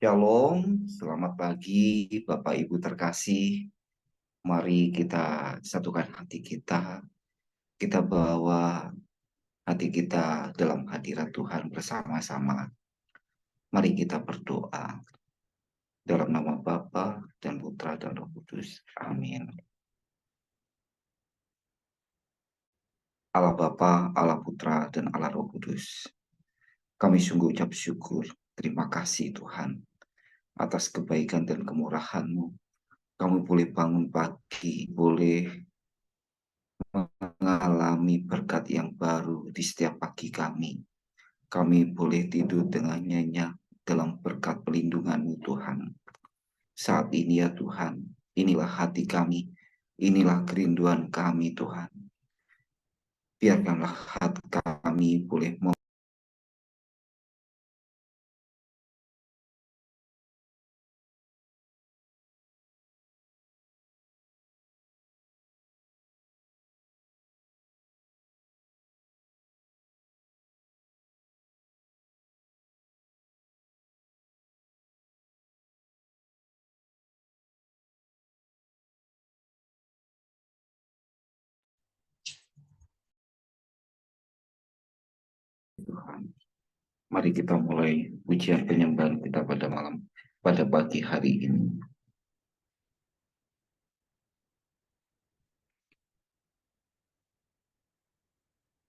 Shalom, selamat pagi Bapak Ibu terkasih. Mari kita satukan hati kita. Kita bawa hati kita dalam hadirat Tuhan bersama-sama. Mari kita berdoa dalam nama Bapa dan Putra dan Roh Kudus. Amin. Allah Bapa, Allah Putra, dan Allah Roh Kudus. Kami sungguh ucap syukur. Terima kasih Tuhan atas kebaikan dan kemurahan-Mu. Kami boleh bangun pagi, boleh mengalami berkat yang baru di setiap pagi kami. Kami boleh tidur dengan nyenyak dalam berkat pelindungan-Mu Tuhan. Saat ini ya Tuhan, inilah hati kami, inilah kerinduan kami Tuhan. Biarkanlah hati kami boleh Tuhan. Mari kita mulai pujian penyembahan kita pada pagi hari ini.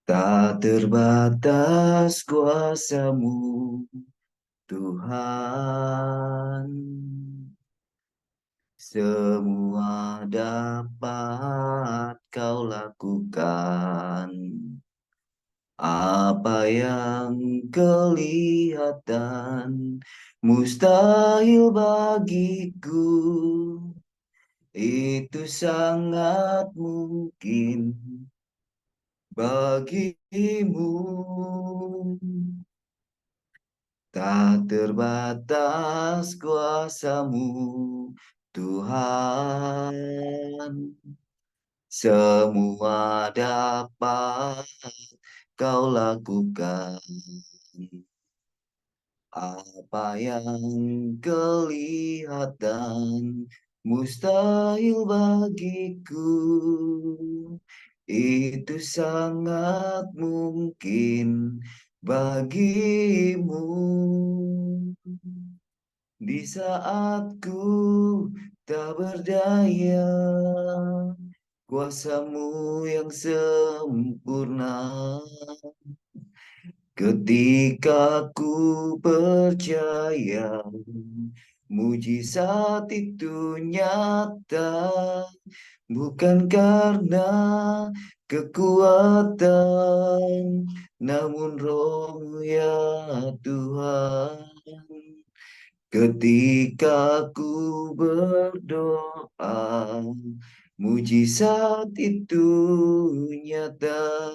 Tak terbatas kuasa-Mu Tuhan, semua dapat Kau lakukan. Apa yang kelihatan mustahil bagiku, itu sangat mungkin bagimu. Tak terbatas kuasa-Mu Tuhan, semua dapat Kau lakukan. Apa yang kelihatan mustahil bagiku, itu sangat mungkin bagimu. Di saat ku tak berdaya, kuasa-Mu yang sempurna. Ketika ku percaya, mujizat itu nyata, bukan karena kekuatan, namun Roh-Mu ya Tuhan. Ketika ku berdoa, mujizat itu nyata.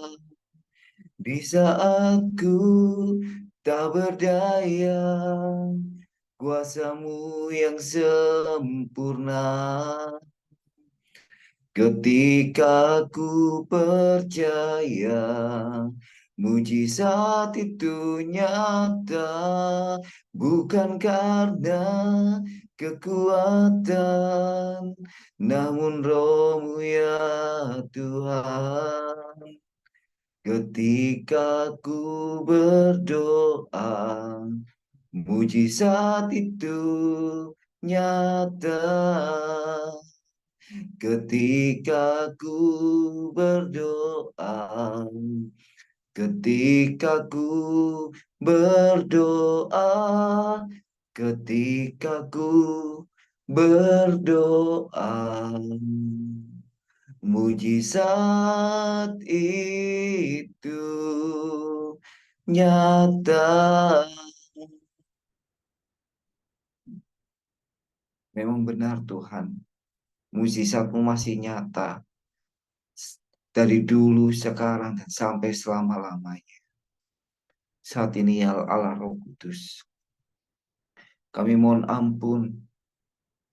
Di saat ku tak berdaya, kuasa-Mu yang sempurna. Ketika ku percaya, mujizat itu nyata, bukan karena kekuatan, namun Roh-Mu ya Tuhan. Ketika ku berdoa, mujizat itu nyata. Ketika ku berdoa, ketika ku berdoa, ketika ku berdoa, mujizat itu nyata. Memang benar Tuhan, mujizat-Mu masih nyata dari dulu, sekarang, dan sampai selama-lamanya. Saat ini ya Allah Roh Kudus, kami mohon ampun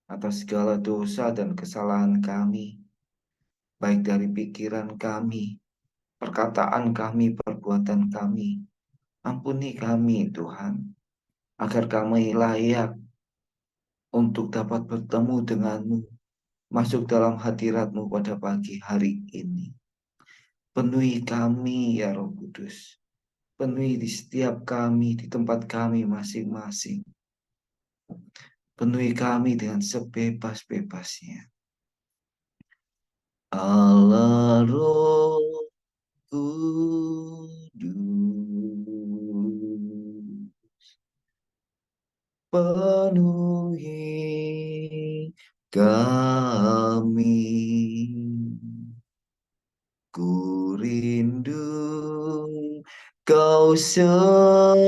atas segala dosa dan kesalahan kami, baik dari pikiran kami, perkataan kami, perbuatan kami. Ampuni kami Tuhan, agar kami layak untuk dapat bertemu denganmu, masuk dalam hadiratmu pada pagi hari ini. Penuhi kami ya Roh Kudus. Penuhi di setiap kami, di tempat kami masing-masing. Penuhi kami dengan sebebas-bebasnya. Allah Roh Kudus, penuhi kami. Ku rindu kau selalu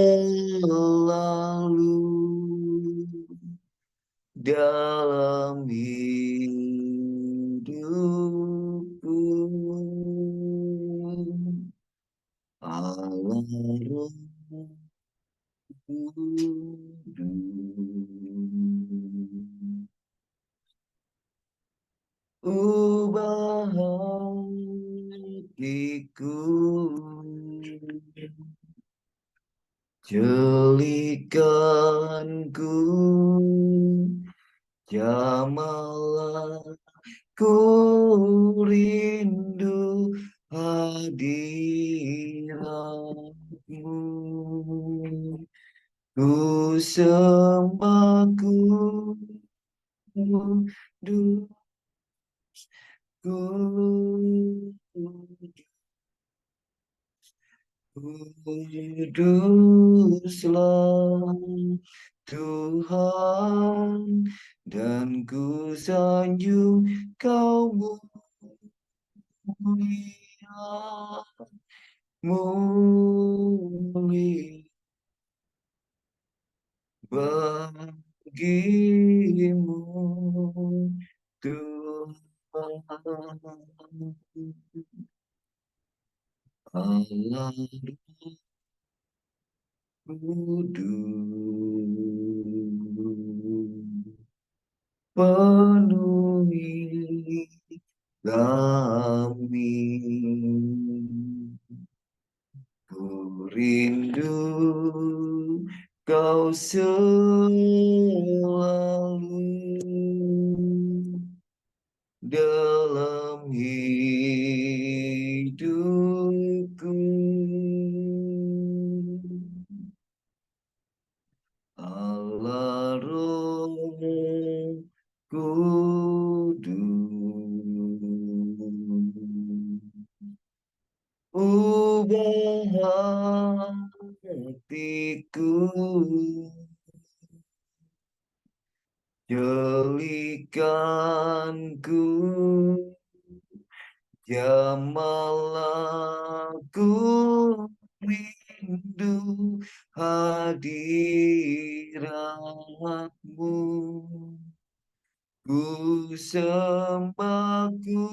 dalam hidupku. Allah Roh Kudus, ubah hatiku, jelikanku, jamalah ku rindu hadiratmu. Ku sembah, ku kuduslah Tuhan, dan ku sanjung kau mulia, mulia bagimu Tuhan. Allah Kudus, penuhi kami. Ku rindu kau selalu dalam hidupku. Allah Roh Kudus, ubah hatiku, jelikanku, jamalah ku rindu hadiratmu. Ku sembah, ku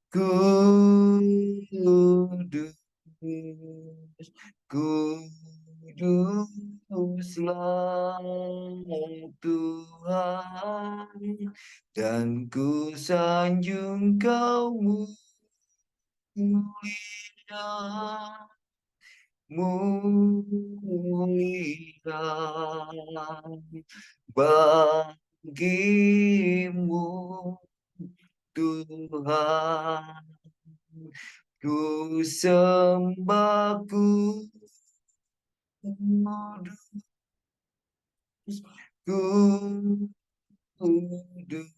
kudus, kuduslah Tuhan, dan ku sanjung kau mulia, mulia bagimu Tuhan. Ku sembah, ku kudus, kudus,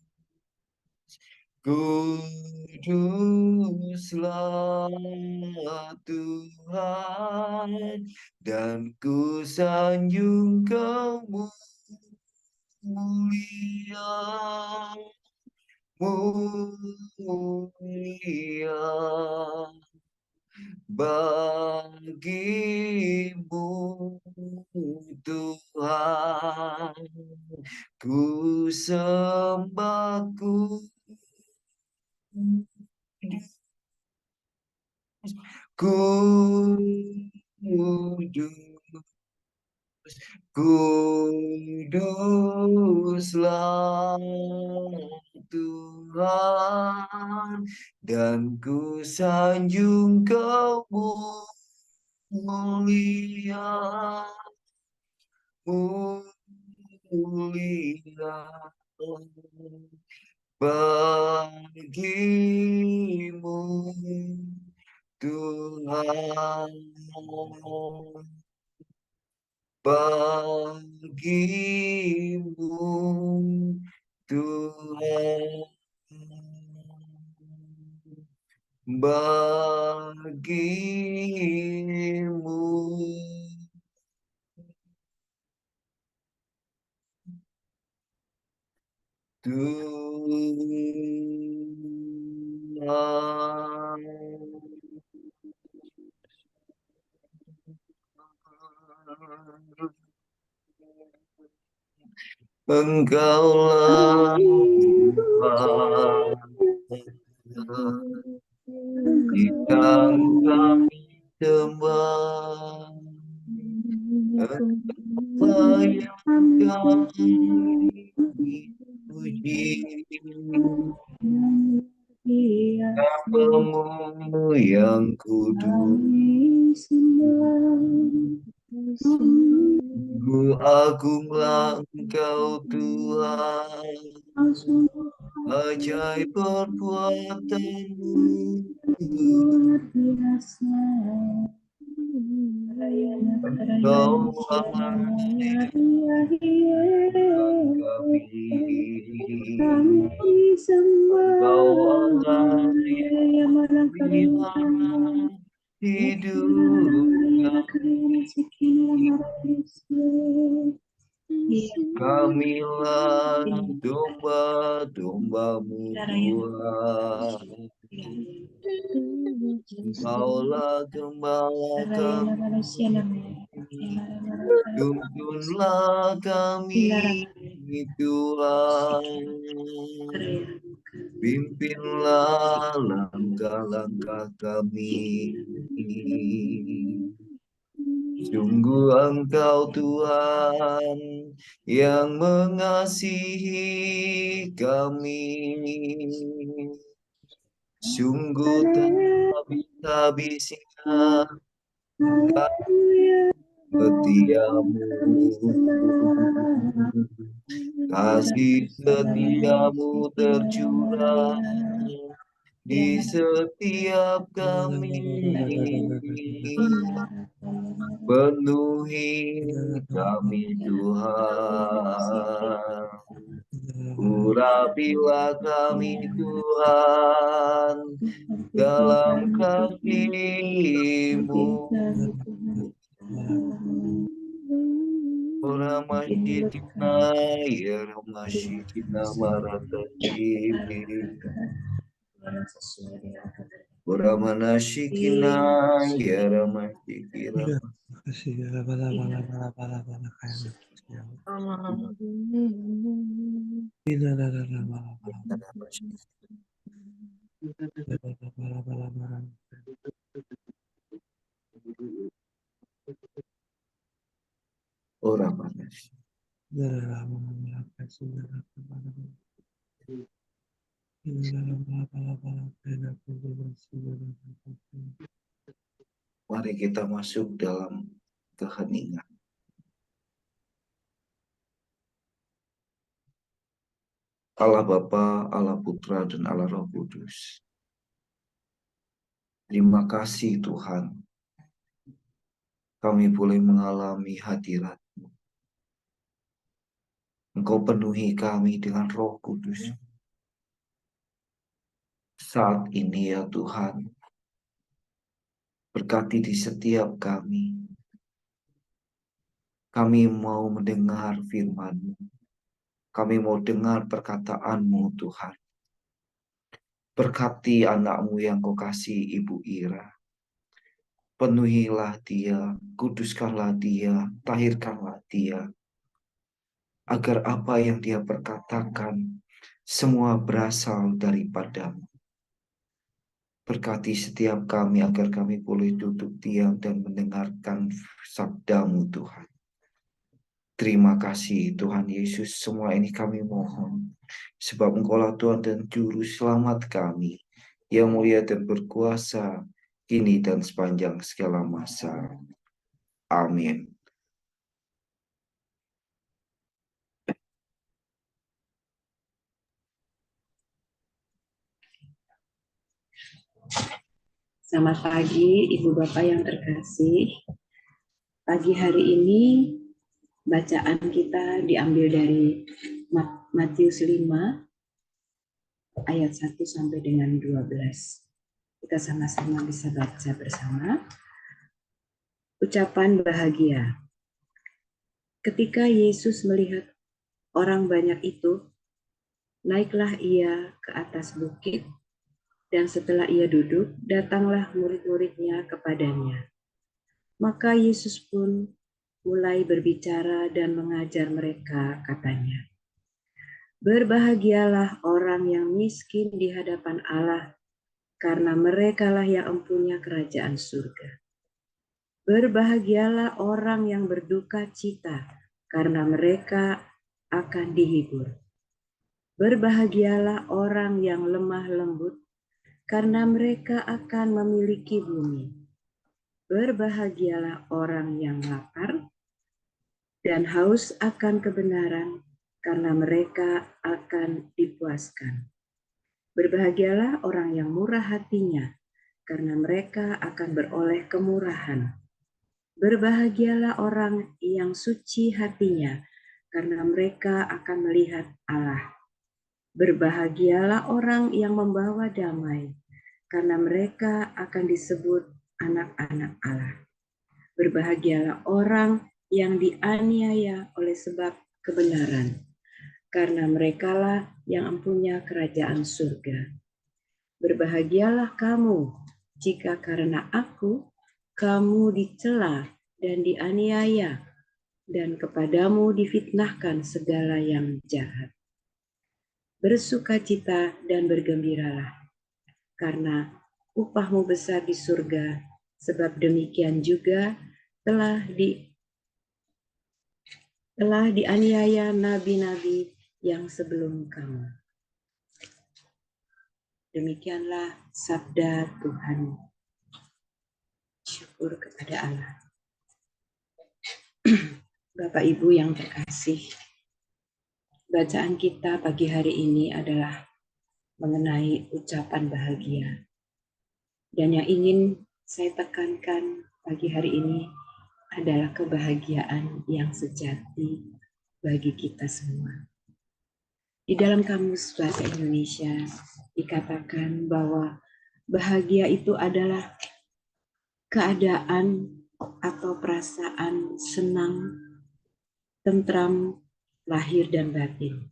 kuduslah Tuhan, dan ku sanjung kau mulia, mulia bagimu Tuhan. Ku sembah, ku kudus, kuduslah Tuhan, dan ku sanjung kau mulia, mulia bagimu, Tuhan, bagimu, Tuhan, bagimu. Tuhan, Engkaulah Tuhan yang kami sembah, Engkaulah yang kami puji, namamu yang kudus. Agunglah Engkau Tuhan, ajaib perbuatanmu. Engkau Allah kami, Engkau Allah yang memelihara hidup kami. Kamilah domba-dombamu Tuhan. Engkaulah gembala kami. Tuntunlah kami Tuhan. Pimpinlah langkah-langkah kami. Sungguh Engkau Tuhan yang mengasihi kami. Sungguh tak bisa habisnya setiamu. Kasih setiamu tercurah di setiap kami. Penuhi kami Tuhan. Urapilah kami Tuhan dalam kasih-Mu. Oramashitina ya Ramashikina Maratati. Oramanashikina ya Ramashikira. Oramanashi. Mari kita masuk dalam keheningan. Allah Bapa, Allah Putra, dan Allah Roh Kudus. Terima kasih Tuhan. Kami boleh mengalami hadirat-Mu. Engkau penuhi kami dengan Roh Kudus. Saat ini ya Tuhan, berkati di setiap kami. Kami mau mendengar firman-Mu. Kami mau dengar perkataan-Mu Tuhan. Berkati anak-Mu yang Kau kasih Ibu Ira. Penuhilah dia, kuduskanlah dia, tahirkanlah dia. Agar apa yang dia perkatakan semua berasal daripada-Mu. Berkati setiap kami agar kami boleh duduk diam dan mendengarkan sabda-Mu Tuhan. Terima kasih Tuhan Yesus, semua ini kami mohon. Sebab Engkaulah Tuhan dan Juru Selamat kami, yang mulia dan berkuasa, kini dan sepanjang segala masa. Amin. Selamat pagi, Ibu Bapak yang terkasih. Pagi hari ini bacaan kita diambil dari Matius 5 ayat 1 sampai dengan 12. Kita sama-sama bisa baca bersama. Ucapan bahagia. Ketika Yesus melihat orang banyak itu, naiklah ia ke atas bukit, dan setelah ia duduk, datanglah murid-muridnya kepadanya. Maka Yesus pun mulai berbicara dan mengajar mereka, katanya, "Berbahagialah orang yang miskin di hadapan Allah, karena merekalah yang empunya kerajaan surga. Berbahagialah orang yang berduka cita, karena mereka akan dihibur. Berbahagialah orang yang lemah lembut, karena mereka akan memiliki bumi. Berbahagialah orang yang lapar dan haus akan kebenaran, karena mereka akan dipuaskan. Berbahagialah orang yang murah hatinya, karena mereka akan beroleh kemurahan. Berbahagialah orang yang suci hatinya, karena mereka akan melihat Allah. Berbahagialah orang yang membawa damai, karena mereka akan disebut anak-anak Allah. Berbahagialah orang yang dianiaya oleh sebab kebenaran, karena merekalah yang empunya kerajaan surga. Berbahagialah kamu jika karena aku kamu dicela dan dianiaya, dan kepadamu difitnahkan segala yang jahat. Bersukacita dan bergembiralah, karena upahmu besar di surga, sebab demikian juga telah dianiaya nabi-nabi yang sebelum kamu. Demikianlah sabda Tuhan. Syukur kepada Allah. Bapak Ibu yang terkasih, bacaan kita pagi hari ini adalah mengenai ucapan bahagia. Dan yang ingin saya tekankan pagi hari ini adalah kebahagiaan yang sejati bagi kita semua. Di dalam Kamus Bahasa Indonesia dikatakan bahwa bahagia itu adalah keadaan atau perasaan senang, tentram, lahir dan batin.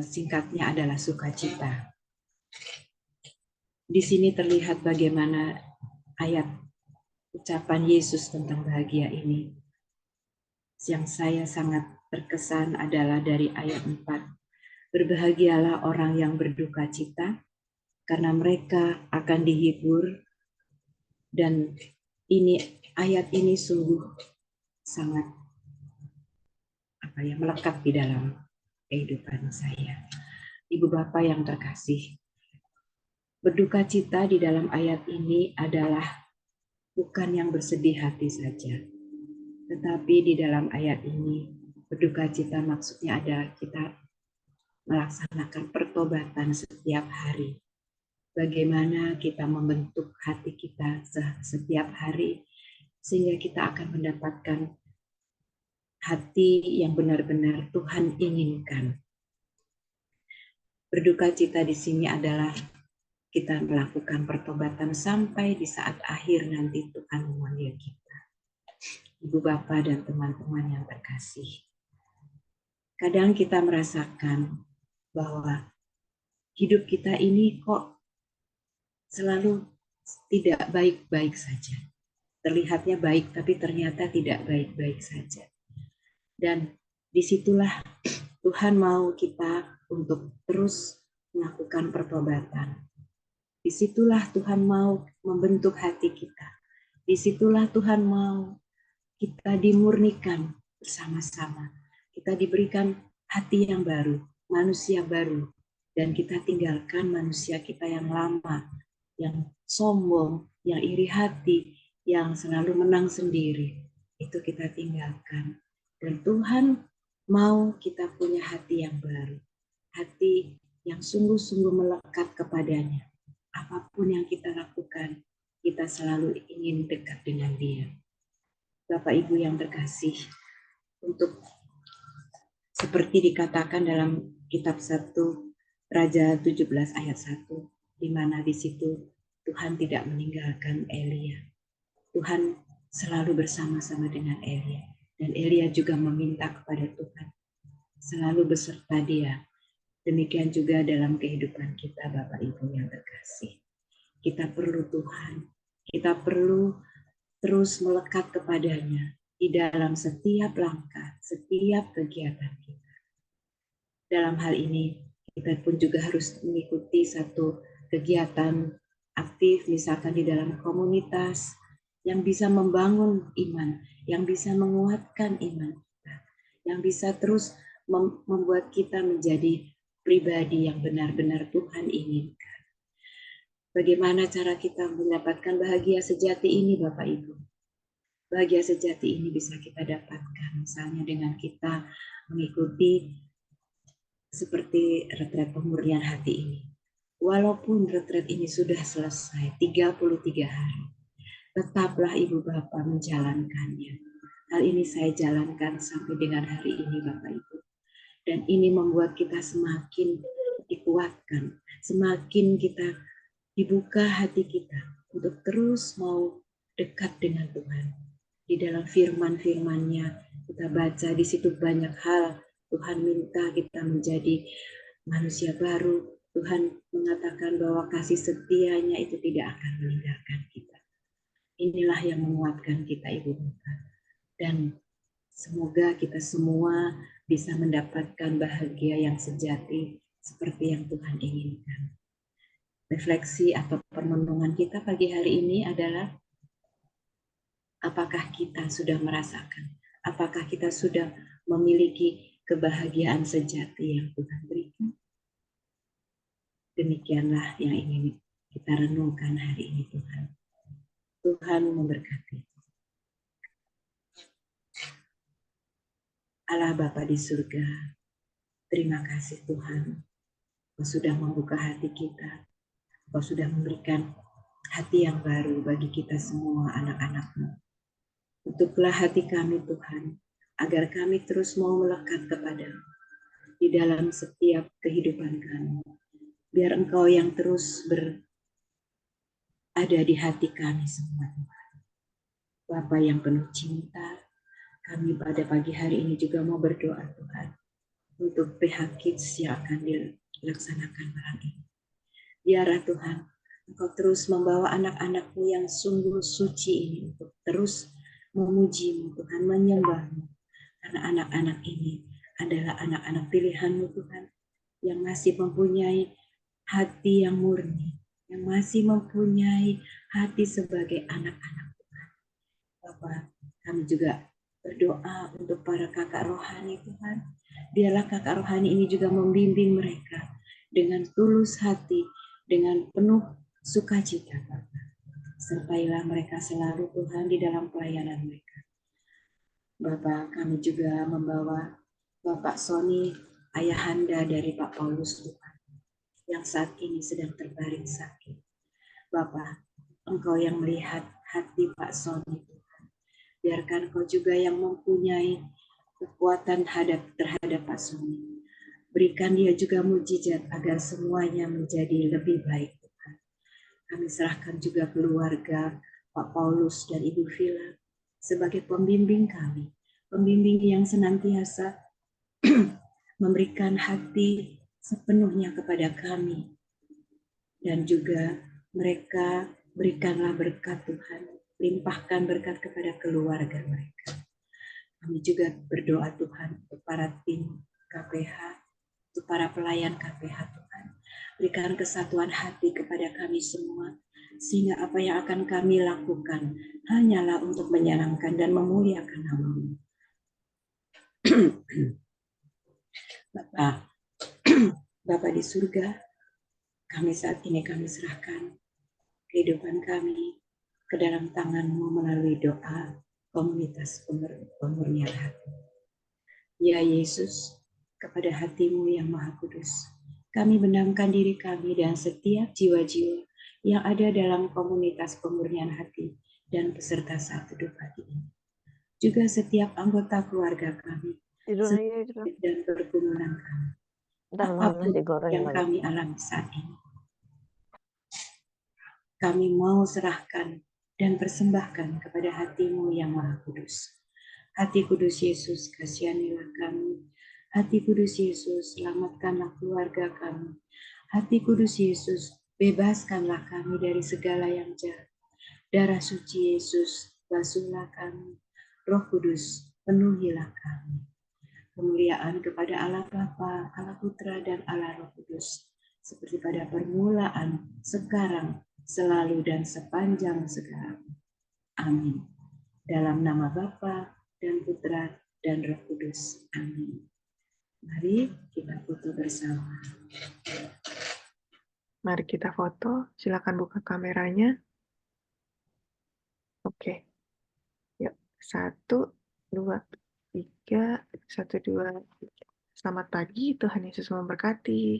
Singkatnya adalah sukacita. Di sini terlihat bagaimana ayat ucapan Yesus tentang bahagia ini. Yang saya sangat terkesan adalah dari ayat 4. Berbahagialah orang yang berduka cita, karena mereka akan dihibur. Dan ayat ini sungguh sangat melekat di dalam kehidupan saya. Ibu Bapak yang terkasih, berduka cita di dalam ayat ini adalah bukan yang bersedih hati saja, tetapi di dalam ayat ini berduka cita maksudnya adalah kita melaksanakan pertobatan setiap hari. Bagaimana kita membentuk hati kita setiap hari sehingga kita akan mendapatkan hati yang benar-benar Tuhan inginkan. Berduka cita di sini adalah kita melakukan pertobatan sampai di saat akhir nanti Tuhan memanggil kita. Ibu Bapak dan teman-teman yang terkasih, kadang kita merasakan bahwa hidup kita ini kok selalu tidak baik-baik saja. Terlihatnya baik, tapi ternyata tidak baik-baik saja. Dan disitulah Tuhan mau kita untuk terus melakukan pertobatan. Disitulah Tuhan mau membentuk hati kita. Disitulah Tuhan mau kita dimurnikan bersama-sama. Kita diberikan hati yang baru, manusia baru. Dan kita tinggalkan manusia kita yang lama, yang sombong, yang iri hati, yang selalu menang sendiri. Itu kita tinggalkan. Dan Tuhan mau kita punya hati yang baru. Hati yang sungguh-sungguh melekat kepadanya. apapun yang kita lakukan, kita selalu ingin dekat dengan Dia. Bapak Ibu yang terkasih, untuk seperti dikatakan dalam kitab 1 Raja 17 ayat 1, di mana di situ Tuhan tidak meninggalkan Elia. Tuhan selalu bersama-sama dengan Elia. Dan Elia juga meminta kepada Tuhan selalu beserta dia. Demikian juga dalam kehidupan kita, Bapak Ibu yang terkasih. Kita perlu Tuhan. Kita perlu terus melekat kepadanya di dalam setiap langkah, setiap kegiatan kita. Dalam hal ini, kita pun juga harus mengikuti satu kegiatan aktif, misalkan di dalam komunitas, yang bisa membangun iman, yang bisa menguatkan iman kita, yang bisa terus membuat kita menjadi pribadi yang benar-benar Tuhan inginkan. Bagaimana cara kita mendapatkan bahagia sejati ini, Bapak Ibu? Bahagia sejati ini bisa kita dapatkan misalnya dengan kita mengikuti seperti retret pemurnian hati ini. Walaupun retret ini sudah selesai 33 hari, tetaplah Ibu Bapak menjalankannya. Hal ini saya jalankan sampai dengan hari ini, Bapak Ibu. Dan ini membuat kita semakin dikuatkan, semakin kita dibuka hati kita untuk terus mau dekat dengan Tuhan. Di dalam firman-firman-Nya kita baca di situ banyak hal. Tuhan minta kita menjadi manusia baru. Tuhan mengatakan bahwa kasih setianya itu tidak akan meninggalkan kita. Inilah yang menguatkan kita, Ibu Bapak. Dan semoga kita semua bisa mendapatkan bahagia yang sejati seperti yang Tuhan inginkan. Refleksi atau permenungan kita pagi hari ini adalah apakah kita sudah merasakan, apakah kita sudah memiliki kebahagiaan sejati yang Tuhan berikan. Demikianlah yang ingin kita renungkan hari ini, Tuhan. Tuhan memberkati. Allah Bapa di surga, terima kasih Tuhan, Kau sudah membuka hati kita, Kau sudah memberikan hati yang baru bagi kita semua anak-anak-Mu. Tutuplah hati kami Tuhan, agar kami terus mau melekat kepada-Mu di dalam setiap kehidupan kami. Biar Engkau yang terus berada di hati kami semua Tuhan. Bapa yang penuh cinta, kami pada pagi hari ini juga mau berdoa Tuhan, untuk PH Kids yang akan dilaksanakan malam ini. Biarlah Tuhan, Engkau terus membawa anak-anak-Mu yang sungguh suci ini untuk terus memuji-Mu Tuhan, menyembah-Mu. Karena anak-anak ini adalah anak-anak pilihan-Mu Tuhan, yang masih mempunyai hati yang murni, yang masih mempunyai hati sebagai anak-anak Tuhan. Bapak, kami juga berdoa untuk para kakak rohani Tuhan. Biarlah kakak rohani ini juga membimbing mereka dengan tulus hati, dengan penuh sukacita, Bapak. Sertailah mereka selalu Tuhan di dalam pelayanan mereka. Bapak, kami juga membawa Bapak Sony, ayahanda dari Pak Paulus Tuhan, yang saat ini sedang terbaring sakit. Bapak, Engkau yang melihat hati Pak Sony Tuhan. Biarkan Kau juga yang mempunyai kekuatan terhadap Pak Sony. Berikan dia juga mujizat agar semuanya menjadi lebih baik Tuhan. Kami serahkan juga keluarga Pak Paulus dan Ibu Vila sebagai pembimbing kami. Pembimbing yang senantiasa memberikan hati sepenuhnya kepada kami. Dan juga mereka berikanlah berkat Tuhan. Limpahkan berkat kepada keluarga mereka. Kami juga berdoa Tuhan untuk para tim KPH, untuk para pelayan KPH Tuhan. Berikan kesatuan hati kepada kami semua, sehingga apa yang akan kami lakukan hanyalah untuk menyenangkan dan memuliakan nama-Mu. Bapa di surga, kami saat ini kami serahkan kehidupan kami ke dalam tangan-Mu melalui doa komunitas pemurnian hati. Ya Yesus, kepada hati-Mu yang Maha Kudus, kami benamkan diri kami dan setiap jiwa-jiwa yang ada dalam komunitas pemurnian hati dan peserta saat teduh pagi ini. Juga setiap anggota keluarga kami, Tidur aja itu. dan pergumulan kami, Ntar malam apapun nasi goreng yang lagi. kami alami saat ini. Kami mau serahkan dan persembahkan kepada hati-Mu yang Maha Kudus. Hati Kudus Yesus, kasihanilah kami. Hati Kudus Yesus, selamatkanlah keluarga kami. Hati Kudus Yesus, bebaskanlah kami dari segala yang jahat. Darah suci Yesus, basuhlah kami. Roh Kudus, penuhilah kami. Kemuliaan kepada Allah Bapa, Allah Putra, dan Allah Roh Kudus, seperti pada permulaan, sekarang, selalu, dan sepanjang segala. Amin. Dalam nama Bapa dan Putra dan Roh Kudus. Amin. Mari kita foto bersama. Mari kita foto. Silakan buka kameranya. Oke. Yuk. 1, 2, 3. 1, 2, 3. Selamat pagi. Tuhan Yesus memberkati.